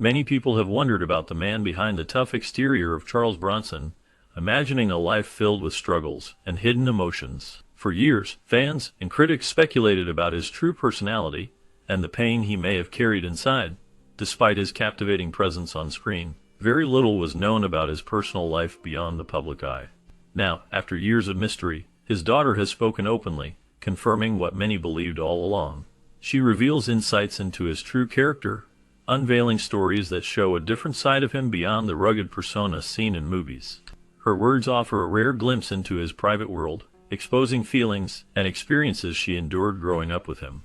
Many people have wondered about the man behind the tough exterior of Charles Bronson, imagining a life filled with struggles and hidden emotions. For years, fans and critics speculated about his true personality and the pain he may have carried inside. Despite his captivating presence on screen, very little was known about his personal life beyond the public eye. Now, after years of mystery, his daughter has spoken openly, confirming what many believed all along. She reveals insights into his true character, unveiling stories that show a different side of him beyond the rugged persona seen in movies. Her words offer a rare glimpse into his private world, exposing feelings and experiences she endured growing up with him.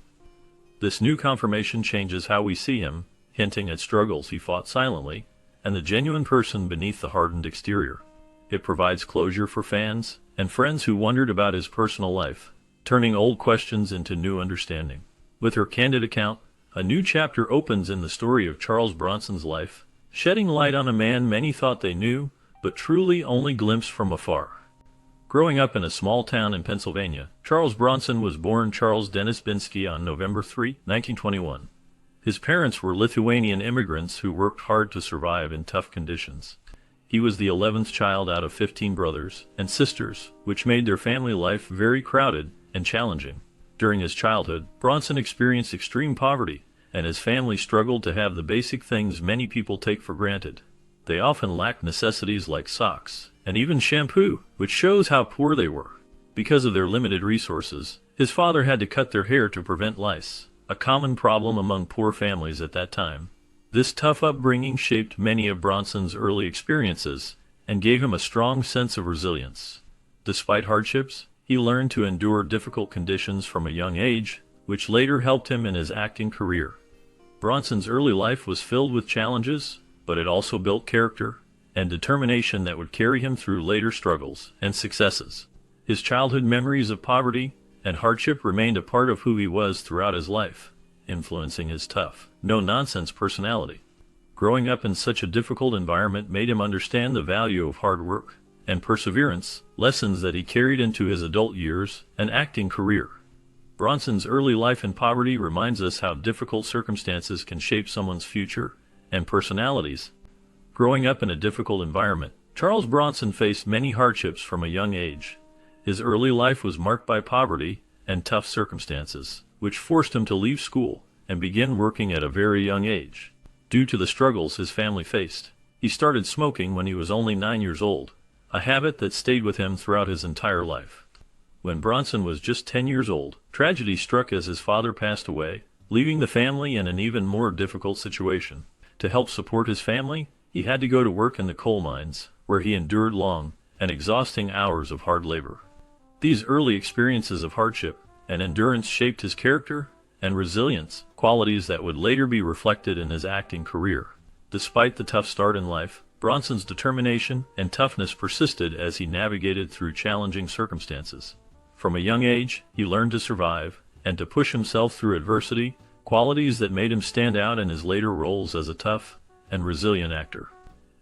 This new confirmation changes how we see him, hinting at struggles he fought silently, and the genuine person beneath the hardened exterior. It provides closure for fans and friends who wondered about his personal life, turning old questions into new understanding. With her candid account, a new chapter opens in the story of Charles Bronson's life, shedding light on a man many thought they knew, but truly only glimpsed from afar. Growing up in a small town in Pennsylvania, Charles Bronson was born Charles Dennis Binsky on November 3, 1921. His parents were Lithuanian immigrants who worked hard to survive in tough conditions. He was the 11th child out of 15 brothers and sisters, which made their family life very crowded and challenging. During his childhood, Bronson experienced extreme poverty, and his family struggled to have the basic things many people take for granted. They often lacked necessities like socks, and even shampoo, which shows how poor they were. Because of their limited resources, his father had to cut their hair to prevent lice, a common problem among poor families at that time. This tough upbringing shaped many of Bronson's early experiences and gave him a strong sense of resilience. Despite hardships, he learned to endure difficult conditions from a young age, which later helped him in his acting career. Bronson's early life was filled with challenges, but it also built character and determination that would carry him through later struggles and successes. His childhood memories of poverty and hardship remained a part of who he was throughout his life, influencing his tough, no-nonsense personality. Growing up in such a difficult environment made him understand the value of hard work and perseverance, lessons that he carried into his adult years and acting career. Bronson's early life in poverty reminds us how difficult circumstances can shape someone's future and personalities. Growing up in a difficult environment, Charles Bronson faced many hardships from a young age. His early life was marked by poverty and tough circumstances, which forced him to leave school and begin working at a very young age. Due to the struggles his family faced, he started smoking when he was only 9 years old, a habit that stayed with him throughout his entire life. When Bronson was just 10 years old, tragedy struck as his father passed away, leaving the family in an even more difficult situation. To help support his family, he had to go to work in the coal mines, where he endured long and exhausting hours of hard labor. These early experiences of hardship and endurance shaped his character and resilience, qualities that would later be reflected in his acting career. Despite the tough start in life, Bronson's determination and toughness persisted as he navigated through challenging circumstances. From a young age, he learned to survive and to push himself through adversity, qualities that made him stand out in his later roles as a tough and resilient actor.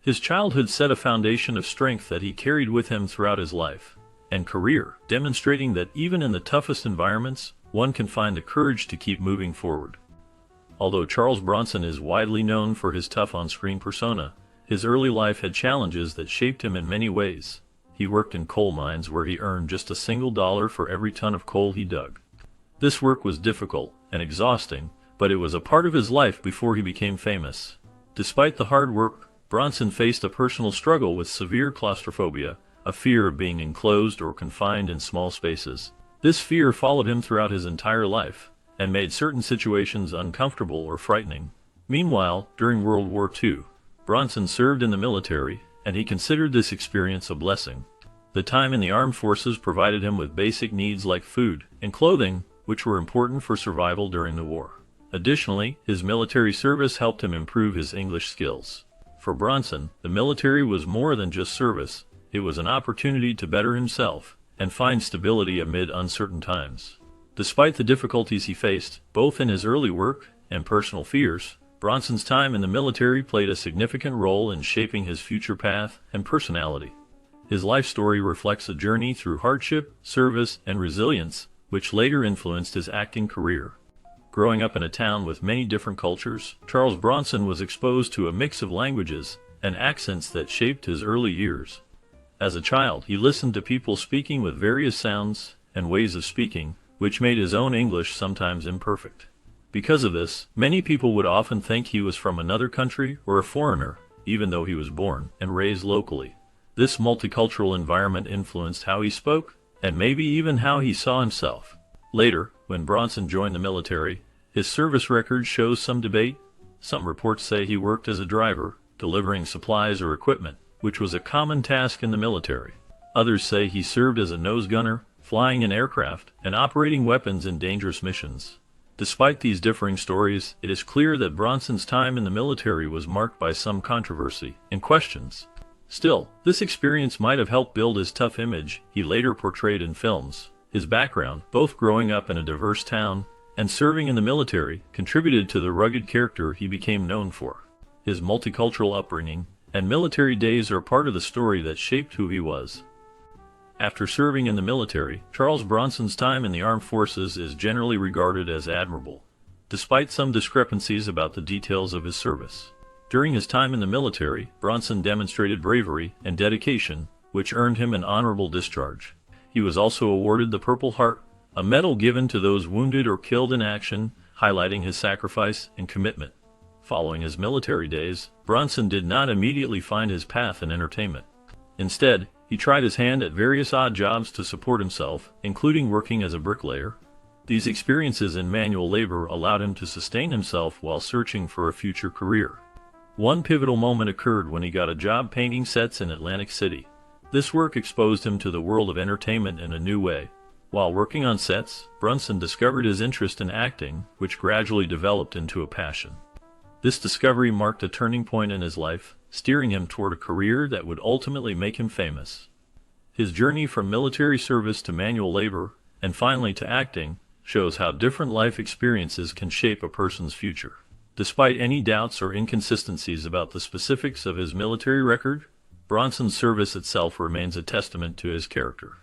His childhood set a foundation of strength that he carried with him throughout his life and career, demonstrating that even in the toughest environments, one can find the courage to keep moving forward. Although Charles Bronson is widely known for his tough on-screen persona, his early life had challenges that shaped him in many ways. He worked in coal mines where he earned just a single dollar for every ton of coal he dug. This work was difficult and exhausting, but it was a part of his life before he became famous. Despite the hard work, Bronson faced a personal struggle with severe claustrophobia, a fear of being enclosed or confined in small spaces. This fear followed him throughout his entire life and made certain situations uncomfortable or frightening. Meanwhile, during World War II, Bronson served in the military, and he considered this experience a blessing. The time in the armed forces provided him with basic needs like food and clothing, which were important for survival during the war. Additionally, his military service helped him improve his English skills. For Bronson, the military was more than just service. It was an opportunity to better himself and find stability amid uncertain times. Despite the difficulties he faced, both in his early work and personal fears, Bronson's time in the military played a significant role in shaping his future path and personality. His life story reflects a journey through hardship, service, and resilience, which later influenced his acting career. Growing up in a town with many different cultures, Charles Bronson was exposed to a mix of languages and accents that shaped his early years. As a child, he listened to people speaking with various sounds and ways of speaking, which made his own English sometimes imperfect. Because of this, many people would often think he was from another country or a foreigner, even though he was born and raised locally. This multicultural environment influenced how he spoke, and maybe even how he saw himself. Later, when Bronson joined the military, his service record shows some debate. Some reports say he worked as a driver, delivering supplies or equipment, which was a common task in the military. Others say he served as a nose gunner, flying an aircraft, and operating weapons in dangerous missions. Despite these differing stories, it is clear that Bronson's time in the military was marked by some controversy and questions. Still, this experience might have helped build his tough image he later portrayed in films. His background, both growing up in a diverse town and serving in the military, contributed to the rugged character he became known for. His multicultural upbringing and military days are part of the story that shaped who he was. After serving in the military, Charles Bronson's time in the armed forces is generally regarded as admirable, despite some discrepancies about the details of his service. During his time in the military, Bronson demonstrated bravery and dedication, which earned him an honorable discharge. He was also awarded the Purple Heart, a medal given to those wounded or killed in action, highlighting his sacrifice and commitment. Following his military days, Bronson did not immediately find his path in entertainment. Instead, he tried his hand at various odd jobs to support himself, including working as a bricklayer. These experiences in manual labor allowed him to sustain himself while searching for a future career. One pivotal moment occurred when he got a job painting sets in Atlantic City. This work exposed him to the world of entertainment in a new way. While working on sets, Bronson discovered his interest in acting, which gradually developed into a passion. This discovery marked a turning point in his life, steering him toward a career that would ultimately make him famous. His journey from military service to manual labor, and finally to acting, shows how different life experiences can shape a person's future. Despite any doubts or inconsistencies about the specifics of his military record, Bronson's service itself remains a testament to his character.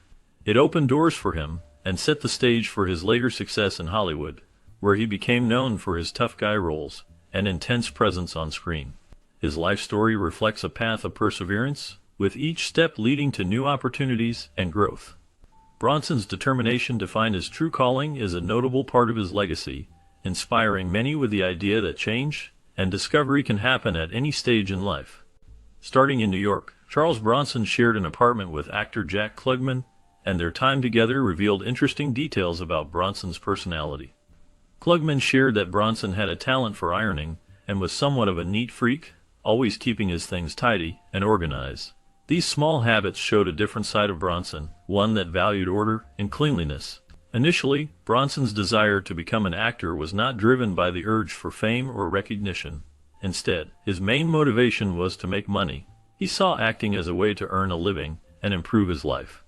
It opened doors for him and set the stage for his later success in Hollywood, where he became known for his tough guy roles and intense presence on screen. His life story reflects a path of perseverance, with each step leading to new opportunities and growth. Bronson's determination to find his true calling is a notable part of his legacy, inspiring many with the idea that change and discovery can happen at any stage in life. Starting in New York, Charles Bronson shared an apartment with actor Jack Klugman, and their time together revealed interesting details about Bronson's personality. Klugman shared that Bronson had a talent for ironing and was somewhat of a neat freak, always keeping his things tidy and organized. These small habits showed a different side of Bronson, one that valued order and cleanliness. Initially, Bronson's desire to become an actor was not driven by the urge for fame or recognition. Instead, his main motivation was to make money. He saw acting as a way to earn a living and improve his life.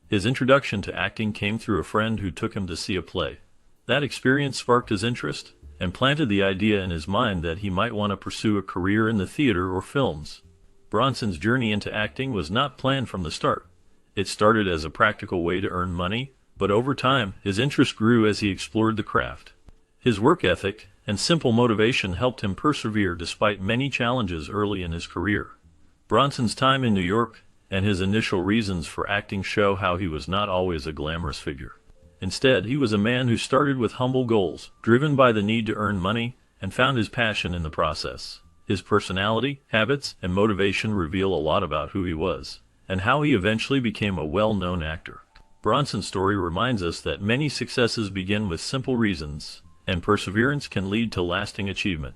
His introduction to acting came through a friend who took him to see a play. That experience sparked his interest and planted the idea in his mind that he might want to pursue a career in the theater or films. Bronson's journey into acting was not planned from the start. It started as a practical way to earn money, but over time, his interest grew as he explored the craft. His work ethic and simple motivation helped him persevere despite many challenges early in his career. Bronson's time in New York and his initial reasons for acting show how he was not always a glamorous figure. Instead, he was a man who started with humble goals, driven by the need to earn money, and found his passion in the process. His personality, habits, and motivation reveal a lot about who he was, and how he eventually became a well-known actor. Bronson's story reminds us that many successes begin with simple reasons, and perseverance can lead to lasting achievement.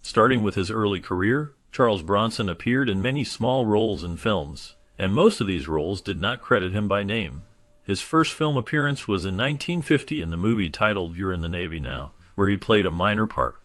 Starting with his early career, Charles Bronson appeared in many small roles in films, and most of these roles did not credit him by name. His first film appearance was in 1950 in the movie titled You're in the Navy Now, where he played a minor part.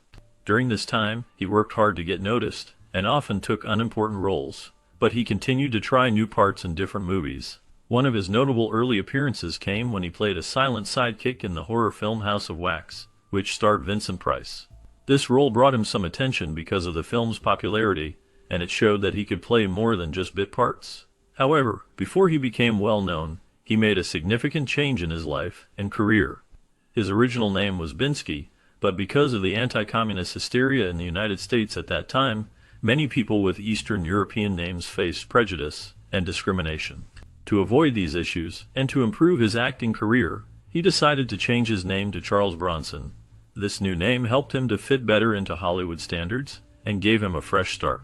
During this time, he worked hard to get noticed, and often took unimportant roles, but he continued to try new parts in different movies. One of his notable early appearances came when he played a silent sidekick in the horror film House of Wax, which starred Vincent Price. This role brought him some attention because of the film's popularity, and it showed that he could play more than just bit parts. However, before he became well known, he made a significant change in his life and career. His original name was Binsky, But because of the anti-communist hysteria in the United States at that time, many people with Eastern European names faced prejudice and discrimination. To avoid these issues, and to improve his acting career, he decided to change his name to Charles Bronson. This new name helped him to fit better into Hollywood standards, and gave him a fresh start.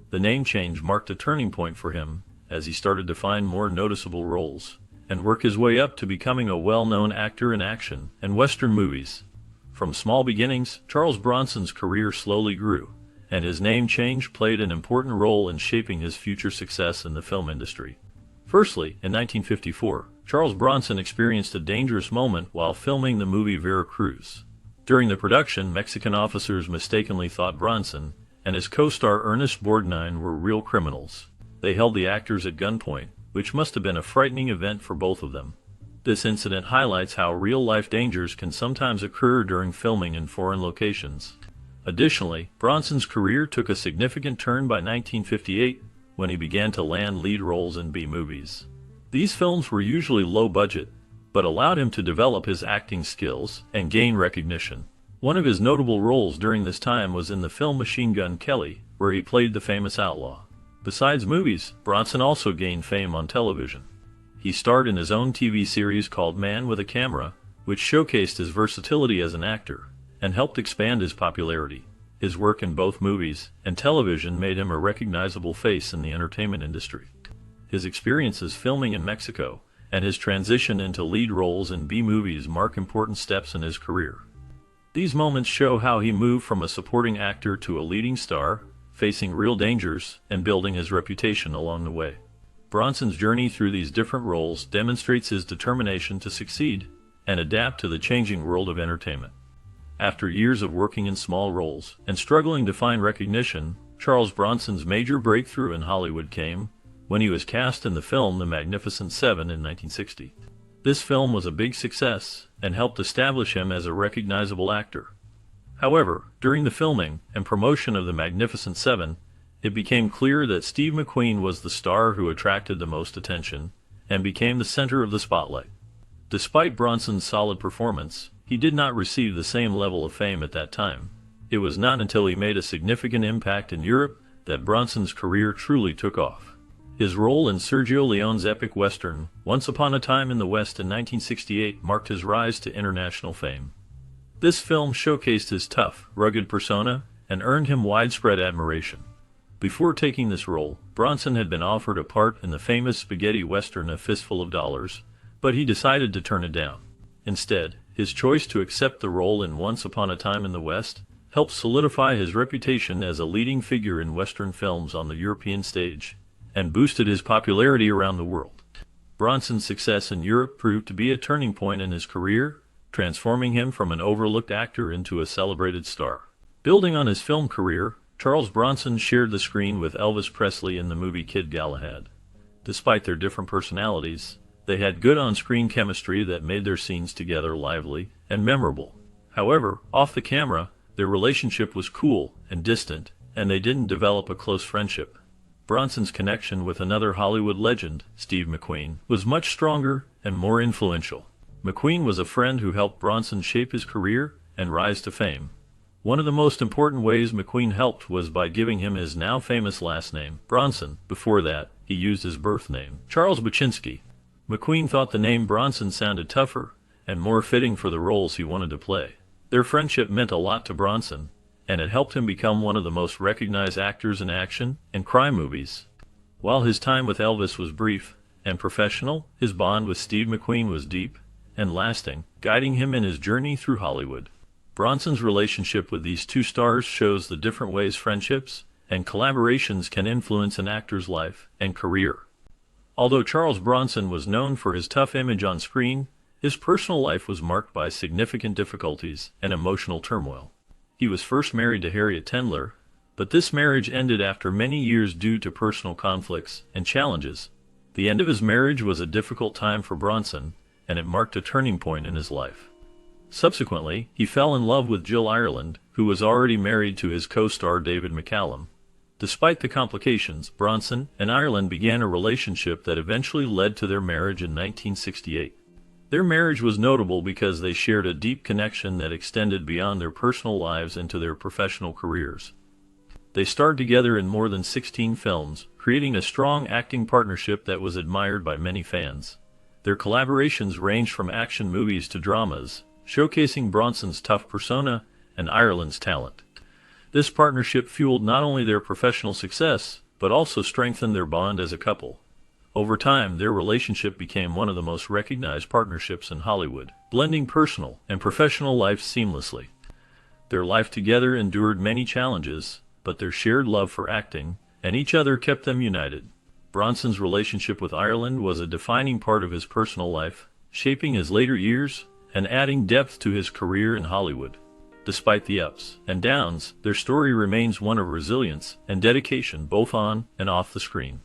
The name change marked a turning point for him, as he started to find more noticeable roles, and work his way up to becoming a well-known actor in action and Western movies. From small beginnings, Charles Bronson's career slowly grew, and his name change played an important role in shaping his future success in the film industry. Firstly, in 1954, Charles Bronson experienced a dangerous moment while filming the movie Veracruz. During the production, Mexican officers mistakenly thought Bronson and his co-star Ernest Borgnine were real criminals. They held the actors at gunpoint, which must have been a frightening event for both of them. This incident highlights how real-life dangers can sometimes occur during filming in foreign locations. Additionally, Bronson's career took a significant turn by 1958 when he began to land lead roles in B-movies. These films were usually low-budget, but allowed him to develop his acting skills and gain recognition. One of his notable roles during this time was in the film Machine Gun Kelly, where he played the famous outlaw. Besides movies, Bronson also gained fame on television. He starred in his own TV series called Man with a Camera, which showcased his versatility as an actor and helped expand his popularity. His work in both movies and television made him a recognizable face in the entertainment industry. His experiences filming in Mexico and his transition into lead roles in B-movies mark important steps in his career. These moments show how he moved from a supporting actor to a leading star, facing real dangers and building his reputation along the way. Bronson's journey through these different roles demonstrates his determination to succeed and adapt to the changing world of entertainment. After years of working in small roles and struggling to find recognition, Charles Bronson's major breakthrough in Hollywood came when he was cast in the film The Magnificent Seven in 1960. This film was a big success and helped establish him as a recognizable actor. However, during the filming and promotion of The Magnificent Seven, it became clear that Steve McQueen was the star who attracted the most attention and became the center of the spotlight. Despite Bronson's solid performance, he did not receive the same level of fame at that time. It was not until he made a significant impact in Europe that Bronson's career truly took off. His role in Sergio Leone's epic western, Once Upon a Time in the West in 1968, marked his rise to international fame. This film showcased his tough, rugged persona and earned him widespread admiration. Before taking this role, Bronson had been offered a part in the famous spaghetti western A Fistful of Dollars, but he decided to turn it down. Instead, his choice to accept the role in Once Upon a Time in the West helped solidify his reputation as a leading figure in Western films on the European stage, and boosted his popularity around the world. Bronson's success in Europe proved to be a turning point in his career, transforming him from an overlooked actor into a celebrated star. Building on his film career, Charles Bronson shared the screen with Elvis Presley in the movie Kid Galahad. Despite their different personalities, they had good on-screen chemistry that made their scenes together lively and memorable. However, off the camera, their relationship was cool and distant, and they didn't develop a close friendship. Bronson's connection with another Hollywood legend, Steve McQueen, was much stronger and more influential. McQueen was a friend who helped Bronson shape his career and rise to fame. One of the most important ways McQueen helped was by giving him his now famous last name, Bronson. Before that, he used his birth name, Charles Baczynski. McQueen thought the name Bronson sounded tougher and more fitting for the roles he wanted to play. Their friendship meant a lot to Bronson, and it helped him become one of the most recognized actors in action and crime movies. While his time with Elvis was brief and professional, his bond with Steve McQueen was deep and lasting, guiding him in his journey through Hollywood. Bronson's relationship with these two stars shows the different ways friendships and collaborations can influence an actor's life and career. Although Charles Bronson was known for his tough image on screen, his personal life was marked by significant difficulties and emotional turmoil. He was first married to Harriet Tendler, but this marriage ended after many years due to personal conflicts and challenges. The end of his marriage was a difficult time for Bronson, and it marked a turning point in his life. Subsequently, he fell in love with Jill Ireland, who was already married to his co-star David McCallum. Despite the complications, Bronson and Ireland began a relationship that eventually led to their marriage in 1968. Their marriage was notable because they shared a deep connection that extended beyond their personal lives into their professional careers. They starred together in more than 16 films, creating a strong acting partnership that was admired by many fans. Their collaborations ranged from action movies to dramas, showcasing Bronson's tough persona and Ireland's talent. This partnership fueled not only their professional success, but also strengthened their bond as a couple. Over time, their relationship became one of the most recognized partnerships in Hollywood, blending personal and professional life seamlessly. Their life together endured many challenges, but their shared love for acting and each other kept them united. Bronson's relationship with Ireland was a defining part of his personal life, shaping his later years and adding depth to his career in Hollywood. Despite the ups and downs, their story remains one of resilience and dedication both on and off the screen.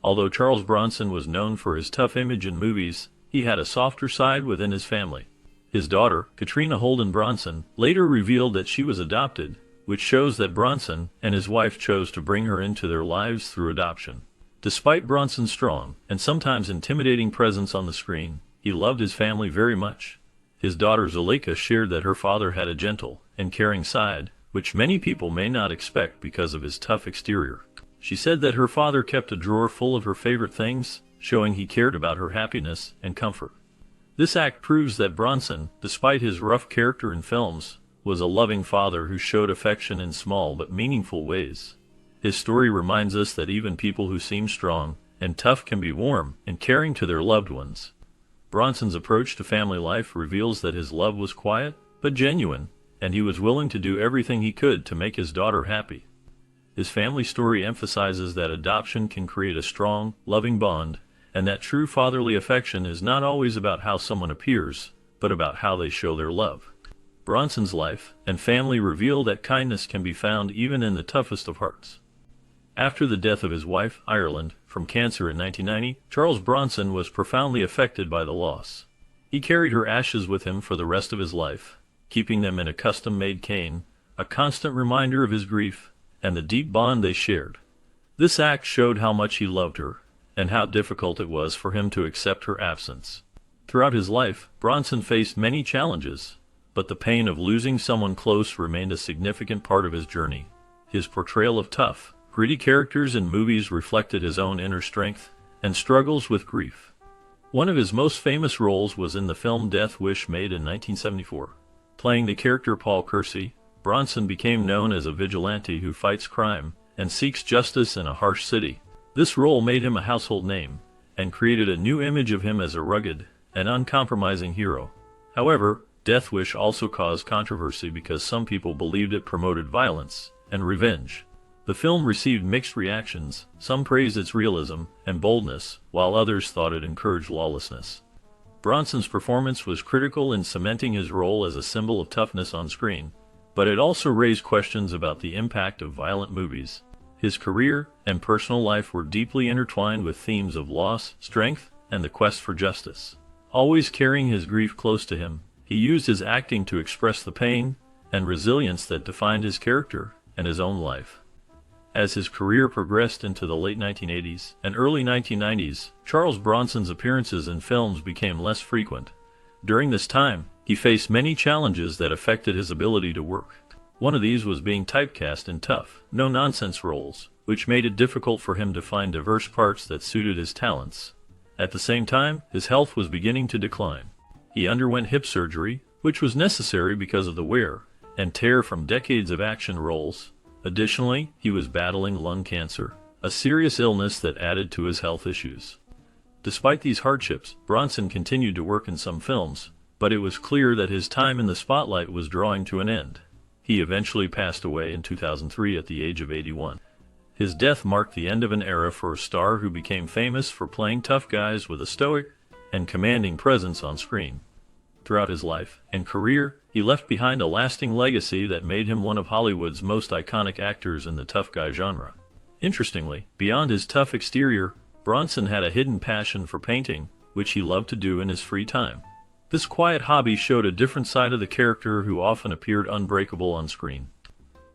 Although Charles Bronson was known for his tough image in movies, he had a softer side within his family. His daughter, Katrina Holden Bronson, later revealed that she was adopted, which shows that Bronson and his wife chose to bring her into their lives through adoption. Despite Bronson's strong and sometimes intimidating presence on the screen, he loved his family very much. His daughter Zuleika shared that her father had a gentle and caring side, which many people may not expect because of his tough exterior. She said that her father kept a drawer full of her favorite things, showing he cared about her happiness and comfort. This act proves that Bronson, despite his rough character in films, was a loving father who showed affection in small but meaningful ways. His story reminds us that even people who seem strong and tough can be warm and caring to their loved ones. Bronson's approach to family life reveals that his love was quiet but genuine, and he was willing to do everything he could to make his daughter happy. His family story emphasizes that adoption can create a strong, loving bond, and that true fatherly affection is not always about how someone appears, but about how they show their love. Bronson's life and family reveal that kindness can be found even in the toughest of hearts. After the death of his wife, Ireland, from cancer in 1990, Charles Bronson was profoundly affected by the loss. He carried her ashes with him for the rest of his life, keeping them in a custom-made cane, a constant reminder of his grief and the deep bond they shared. This act showed how much he loved her, and how difficult it was for him to accept her absence. Throughout his life, Bronson faced many challenges, but the pain of losing someone close remained a significant part of his journey. His portrayal of tough, gritty characters in movies reflected his own inner strength and struggles with grief. One of his most famous roles was in the film Death Wish, made in 1974. Playing the character Paul Kersey, Bronson became known as a vigilante who fights crime and seeks justice in a harsh city. This role made him a household name and created a new image of him as a rugged and uncompromising hero. However, Death Wish also caused controversy because some people believed it promoted violence and revenge. The film received mixed reactions. Some praised its realism and boldness, while others thought it encouraged lawlessness. Bronson's performance was critical in cementing his role as a symbol of toughness on screen, but it also raised questions about the impact of violent movies. His career and personal life were deeply intertwined with themes of loss, strength, and the quest for justice. Always carrying his grief close to him, he used his acting to express the pain and resilience that defined his character and his own life. As his career progressed into the late 1980s and early 1990s, Charles Bronson's appearances in films became less frequent. During this time, he faced many challenges that affected his ability to work. One of these was being typecast in tough, no-nonsense roles, which made it difficult for him to find diverse parts that suited his talents. At the same time, his health was beginning to decline. He underwent hip surgery, which was necessary because of the wear and tear from decades of action roles. Additionally, he was battling lung cancer, a serious illness that added to his health issues. Despite these hardships, Bronson continued to work in some films, but it was clear that his time in the spotlight was drawing to an end. He eventually passed away in 2003 at the age of 81. His death marked the end of an era for a star who became famous for playing tough guys with a stoic and commanding presence on screen. Throughout his life and career, he left behind a lasting legacy that made him one of Hollywood's most iconic actors in the tough guy genre. Interestingly, beyond his tough exterior, Bronson had a hidden passion for painting, which he loved to do in his free time. This quiet hobby showed a different side of the character who often appeared unbreakable on screen.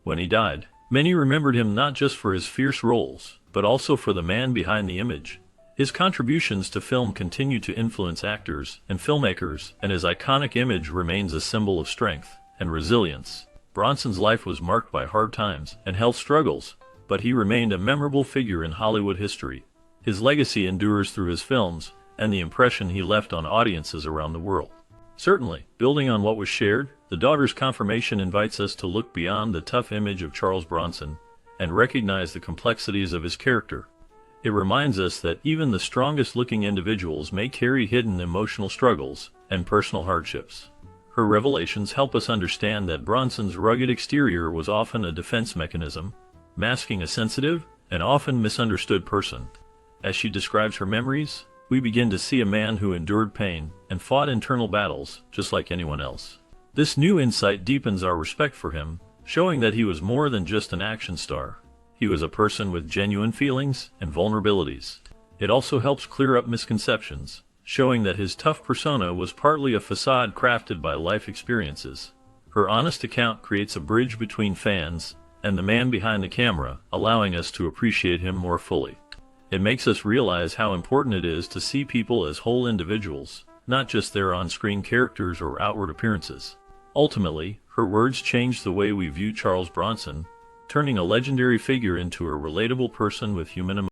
When he died, many remembered him not just for his fierce roles, but also for the man behind the image His contributions to film continue to influence actors and filmmakers, and his iconic image remains a symbol of strength and resilience. Bronson's life was marked by hard times and health struggles, but he remained a memorable figure in Hollywood history. His legacy endures through his films and the impression he left on audiences around the world. Certainly, building on what was shared, the daughter's confirmation invites us to look beyond the tough image of Charles Bronson and recognize the complexities of his character. It reminds us that even the strongest-looking individuals may carry hidden emotional struggles and personal hardships. Her revelations help us understand that Bronson's rugged exterior was often a defense mechanism, masking a sensitive and often misunderstood person. As she describes her memories, we begin to see a man who endured pain and fought internal battles just like anyone else. This new insight deepens our respect for him, showing that he was more than just an action star. He was a person with genuine feelings and vulnerabilities. It also helps clear up misconceptions, showing that his tough persona was partly a facade crafted by life experiences. Her honest account creates a bridge between fans and the man behind the camera, allowing us to appreciate him more fully. It makes us realize how important it is to see people as whole individuals, not just their on-screen characters or outward appearances. Ultimately, her words changed the way we view Charles Bronson, turning a legendary figure into a relatable person with human emotions.